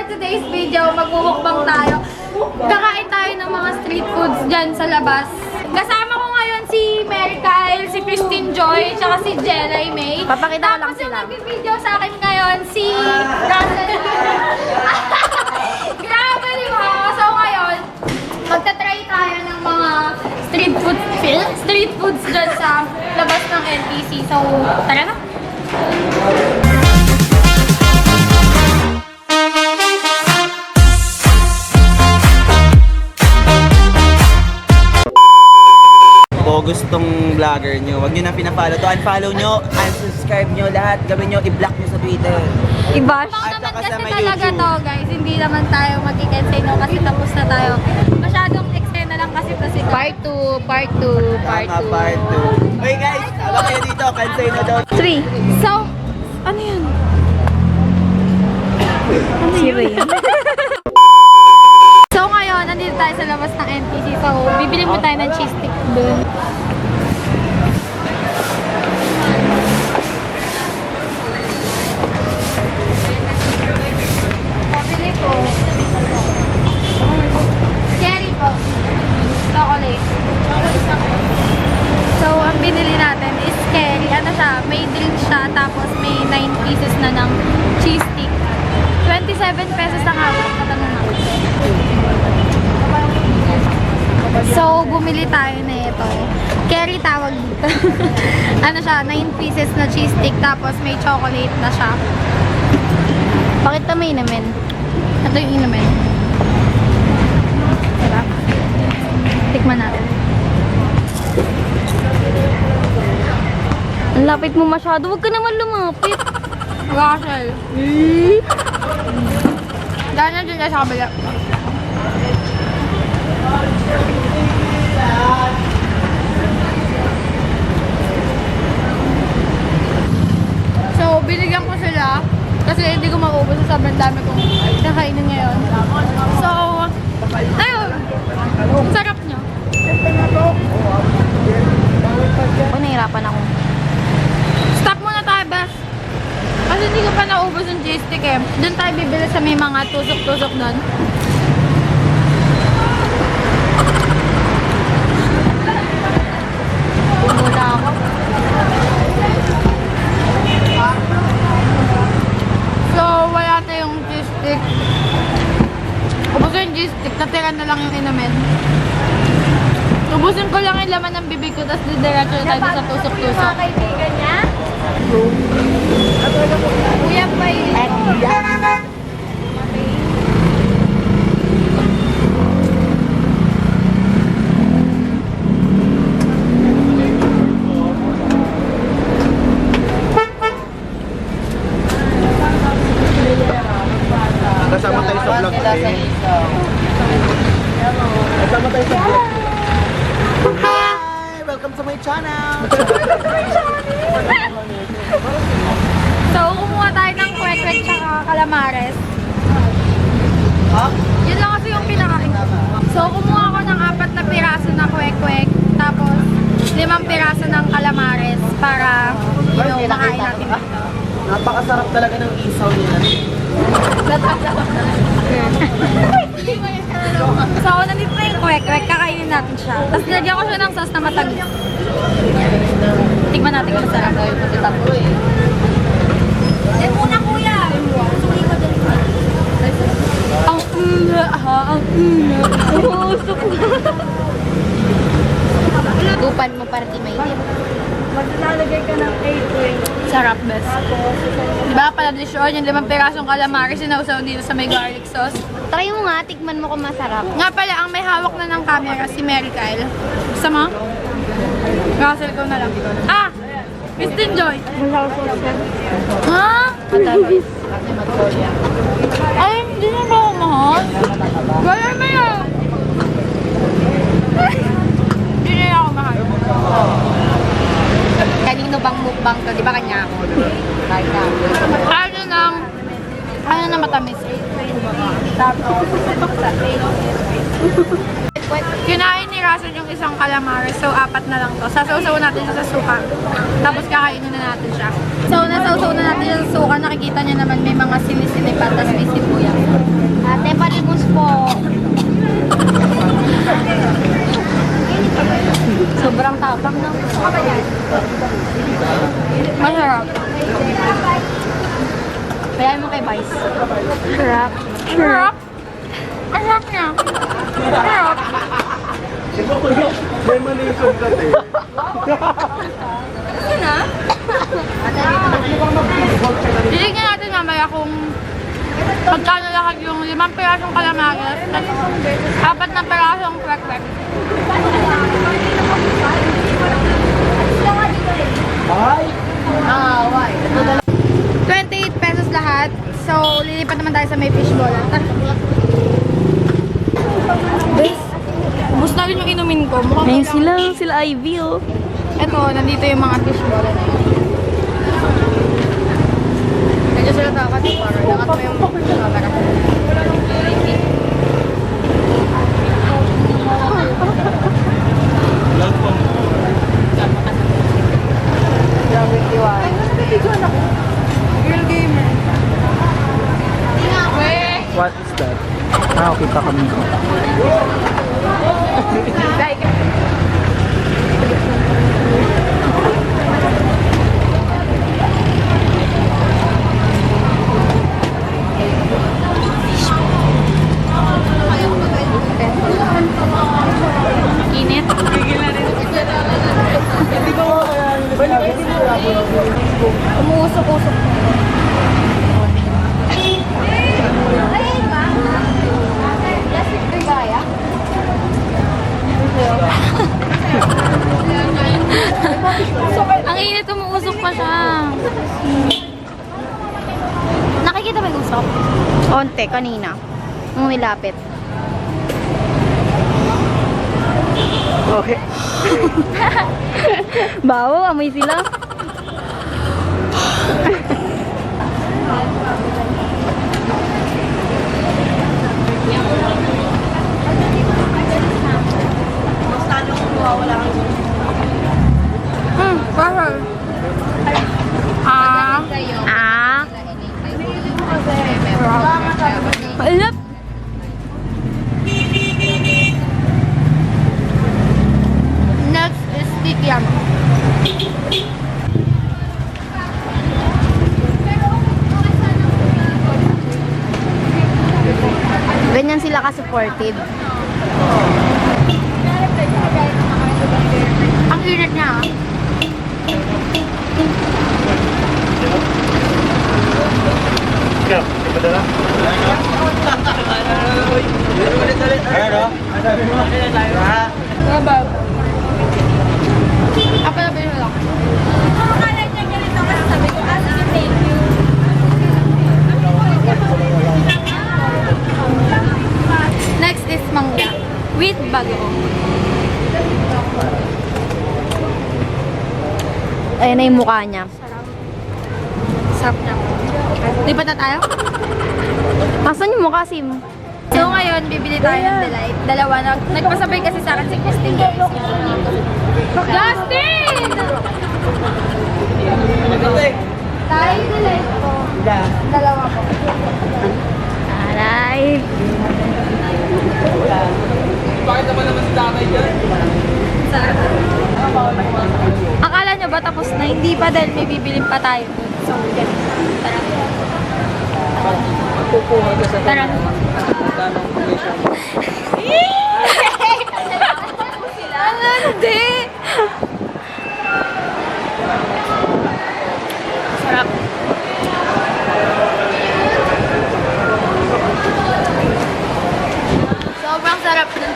today's video, magmumukbang tayo. Kakain tayo ng mga street foods dyan sa labas. Kasama ko ngayon si Mary Kyle, si Christine Joy, tsaka si Jelay May. Papakita ko lang Tapos yung sila. nag-video sa akin ngayon, si Russell. Grabe, di ba? So ngayon, magta-try tayo ng mga street foods dyan sa labas ng NTC. So, tara na! Kung gustong vlogger nyo, huwag nyo na pinafollow to. Unfollow nyo, unsubscribe nyo lahat. Gawin nyo, i-block nyo sa Twitter. I-bash. Bang At naman saka kasi sa may talaga YouTube. to, guys. Hindi naman tayo mag-i-cancel no kasi tapos na tayo. Masyadong eksena lang kasi to si Part 2, part 2, part Tama, 2. part 2. Okay guys, habang kayo dito, cancel na daw. 3. So, ano yun? Si Ray. So ngayon, nandito tayo sa labas ng NTC. So, bibili mo tayo ng cheese stick doon. Pabili ko. Cherry po. Chocolate. So, ang binili natin is cherry. Ano siya? May drink siya. Tapos may 9 pieces na ng cheese stick. 27 pesos ang hawak. Matanong ako. So, bumili tayo na ito. Cherry tawag dito. Ano siya? 9 pieces na cheese stick. Tapos may chocolate na siya. Pakita mo inamin. Ito yung inumin. Diba? Tikman natin. Ang lapit mo masyado. Huwag ka naman lumapit. Russell. Ganyan din sa kabila. So, binigyan ko sila kasi hindi ko maubos sa sobrang dami kong nakainin ngayon. So, ayun. Ang sarap nyo. Ako nahirapan ako. Stop muna tayo, best. Kasi hindi ko pa naubos yung cheese stick eh. Doon tayo bibili sa may mga tusok-tusok doon. Pumula ako. So, wala tayong cheese stick. Ubus yung cheese stick, natira na lang yung inumin. Ubusin ko lang yung laman ng bibig ko, tapos didiretso na tayo sa tusok-tusok. kaibigan niya? Kuya pa Kasama tayo sa vlog today. Kasama tayo sa vlog. Hi! Welcome to my channel! So, kumuha tayo ng kwek-kwek tsaka calamares. Yun lang kasi yung pinakain ko. So, kumuha ako ng 4 na piraso na kwek-kwek. Tapos, 5 piraso ng calamares para, makain natin dito. Napakasarap talaga ng isaw nila. So, nandito na yung kwek-kwek. Kakainin natin siya. Tapos, lagyan ko siya ng sauce na matamis. Tignan natin kung masarap. Eh, muna kuya! Ang ang Umusok na. Tupan mo para di mainit. Maglalagay ka ng 8 Sarap, best. Diba, paladisyon, yung 5 pirasong calamari, sinausaw dito sa may garlic sauce. Try mo nga, tikman mo kung masarap. Nga pala, ang may hawak na ng camera, si Mary Kyle. Gusto mo? Russell ko na lang. Ah! Christine Joy! Ha? Ay, hindi na ba ako mahal? Gaya mo yun! Hindi na ako mahal. Kanino bang mukbang to? Di ba kanya ako? Ano lang, ano na matamis. Tapos, Kinain ni Russell yung isang calamari, so 4 na lang to. Sasawsaw natin siya sa suka. Tapos kakainin na natin siya. So nasawsaw na natin siya sa suka. Nakikita niyo naman may mga sili-sili pa, tapos may sibuyas. Ate, palimus po. Sobrang tapang ng gusto ka ba yan? Masarap. Kaya mo kay Vice. Sarap. Sarap. Ang sarap niya. Sarap. May mali yung sugat eh. Ito na. Titignan natin mamaya kung magkano lahat yung 5 pirasong calamares at 4 na pirasong kwek-kwek. Ay! 28 pesos lahat. So, lilipat naman tayo sa may fishbowl. Bes, ubus na rin yung inumin ko. Mukhang sila Ivy oh. Eto, nandito yung mga fishbowl na yun. Medyo sila takat yung para. Dakat mo yung camera. Girl gamer. What is that? Ah, kita kami. Init. Umuusok-usok. Ang init, umuusok pa siya. Nakikita mo yung usok? Onte, kanina. Nung nilapit. Okay. Bawo, amoy sila. Parang. Ah. Ah. Alap. Next is Tikiam. Ganyan sila ka-supportive. Ang init niya. Ikaw, iba na lang? Ano? Trabaw. Ako na ba lang? Akala niya ganito kasi sabi ko, thank you. Next is mangga with bago. Ayan na yung mukha niya. Sarap niya. Lipat na tayo? Asan yung mukha, Sim? So ngayon, bibili tayo ng Delight. Dalawa na. Nagpasabay kasi sa akin si Christine Joyce. Justin! Tayo Delight po. Dalawa po. Aray. Bakit naman si Damay dyan? Sarap. Akala nyo ba tapos na? Hindi pa dahil may bibilin pa tayo. So, yan. Tara. Kukuha ka sa Tara. damang commission. Hindi! Sarap. Sobrang sarap ng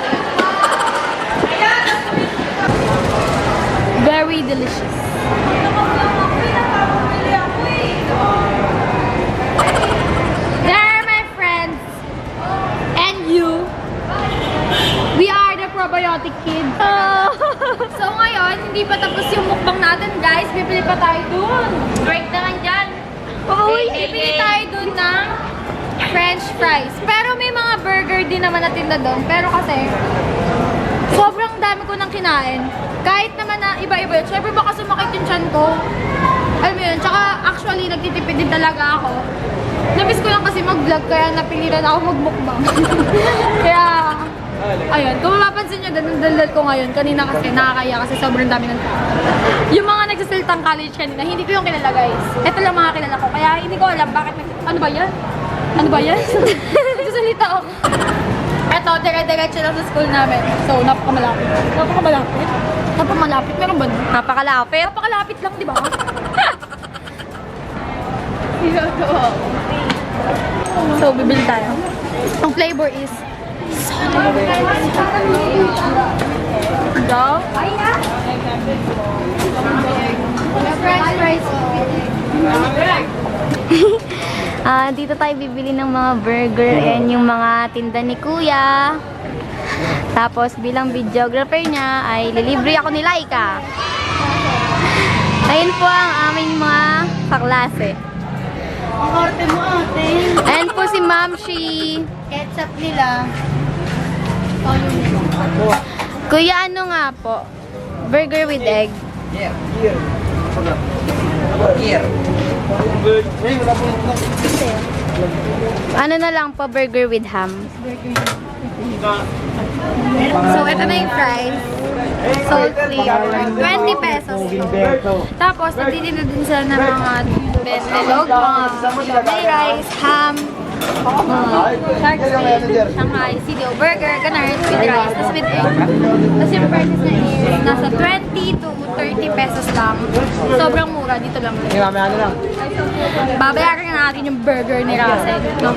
very delicious. There, my friends, and you. We are the probiotic kids. So ngayon, hindi pa tapos yung mukbang natin, guys. Bibili pa tayo dun. Break naman dyan. Uy, bibili tayo dun ng French fries. Pero may mga burger din naman natin na doon. Pero kasi, dami ko nang kinain. Kahit naman na iba-iba yun. Siyempre baka sumakit yung tiyan ko. Alam mo yun, tsaka actually nagtitipid din talaga ako. Namiss ko lang kasi mag-vlog kaya napiliran ako magmukbang. Kaya, ayun. Kung mapapansin nyo, daldal ko ngayon. Kanina kasi nakakaya kasi sobrang dami ng tao. Yung mga nagsasaltang college kanina, hindi ko yung kilala guys. Ito lang mga kilala ko. Kaya hindi ko alam bakit ano ba yan? Ano ba yan? Nagsasalita ako. Eto, dire-diretso lang sa school namin. So, napakamalapit. Napakamalapit? Napakamalapit? Meron ba? Napakalapit. Napakalapit lang, di ba? So, bibili tayo. Ang flavor is go. French fries. Dito tayo bibili ng mga burger and yung mga tinda ni Kuya. Tapos bilang videographer niya ay lilibre ako ni Laika. Ayun po ang aming mga kaklase. Ang arte mo, ate. Ayan po si Ma'am Shi. Ketchup nila. Kuya, ano nga po? Burger with egg. Here. Ano na lang po, burger with ham. So, ito na yung fries. Salt flavor. 20 pesos. Tapos, nagtitinda din sila ng mga bentelog, mga may rice, ham, shark fin, Shanghai, CDO burger, ganun, with rice, tapos with egg. Tapos yung prices na is nasa 20 to 30 pesos lang. Sobrang mura, dito lang. Babayaran na natin yung burger ni Russell. No?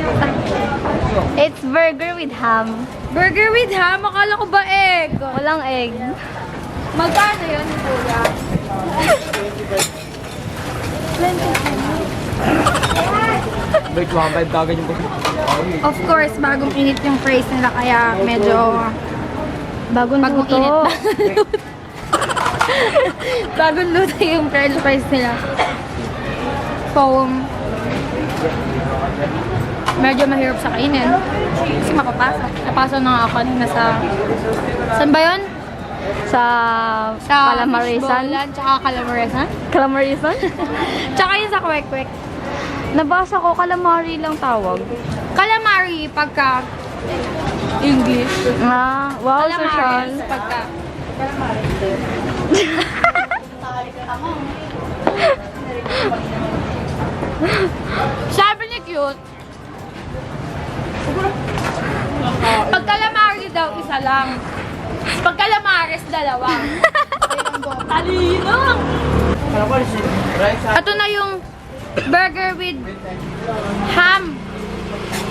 It's burger with ham. Burger with ham? Akala ko ba egg? Walang egg. Magkano yun, kuya? Wait, 1.5 kagad yung Of course, bagong init yung fries nila kaya medyo Bagong bagong luto. init. Bagong luto yung french fries nila. So, medyo mahirap sa kainin. Kasi mapapasok. Napasok na nga ako kanina sa... Saan ba yun? Sa Calamarisan. Fishbowlan, tsaka Calamarisan. Calamarisan? Tsaka yun sa kwek-kwek. Nabasa ko, calamari lang tawag. Calamari pagka English. Wow, Calamari social. pagka sabi ni cute. Pag calamari daw, isa lang. Pag calamares, dalawa. Talino! Ito na yung burger with ham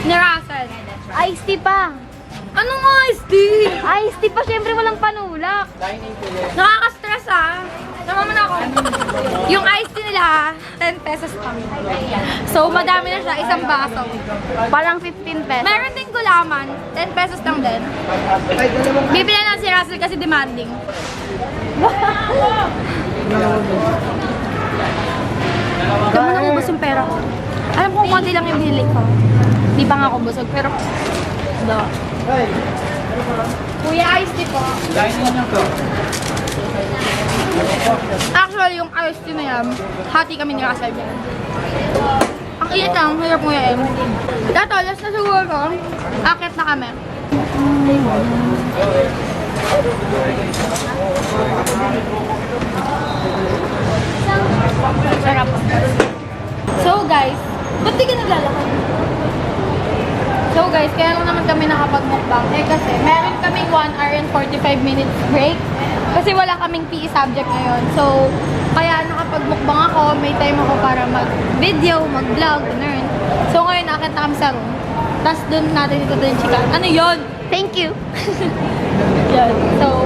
ni Russell. Iced tea pa. Anong iced tea? Iced tea pa, syempre walang panulak. Nakaka-stress ah. Namaman ako. Yung iced tea nila, 10 pesos lang. So, madami na siya, isang baso. Parang 15 pesos. Meron din gulaman, 10 pesos lang din. Bibili na si Russell kasi demanding. Gama na ubos yung pera ko. Alam ko konti lang yung binili ko. Di pa nga ako busog, pero... Kuya, iced tea po. Actually, yung iced tea na yan, hati kami ni Russell dyan. Ang init lang, hirap mo yan. Dato, last na siguro, akit na kami. Sarap. So guys, ba't di ka naglalakad? So guys, kaya lang naman kami nakapag-mukbang. Kasi meron kaming 1 hour and 45 minutes break. Kasi wala kaming PE subject ngayon. So, kaya nakapag-mukbang ako. May time ako para mag-video, mag-vlog, ganun. So ngayon, nakakita kami sa room. Tapos doon natin ito din chika. Ano yun? Thank you. Yan. So,